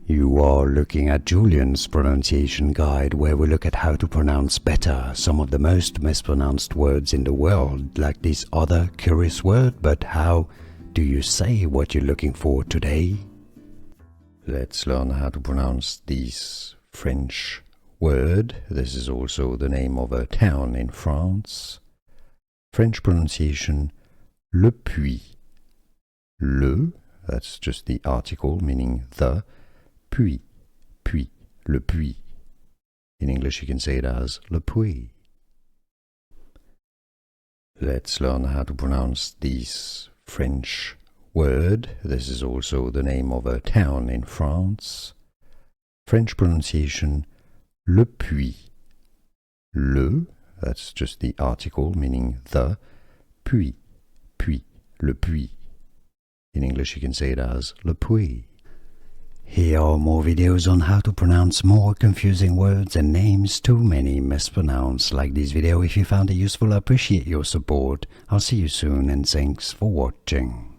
You are looking at Julian's pronunciation guide, where we look at how to pronounce better some of the most mispronounced words in the world, like this other curious word. But how do you say what you're looking for today? Let's learn how to pronounce this French word. This is also the name of a town in France. French pronunciation, Le Puy. Le, that's just the article meaning the. Puy, puy, le puy. In English you can say it as Le Puy. Let's learn how to pronounce this French word. This is also the name of a town in France. French pronunciation, Le Puy. Le, that's just the article meaning the. Puy, puy, le puy. In English you can say it as Le Puy. Here are more videos on how to pronounce more confusing words and names too many mispronounced. Like this video if you found it useful. I appreciate your support. I'll see you soon and thanks for watching.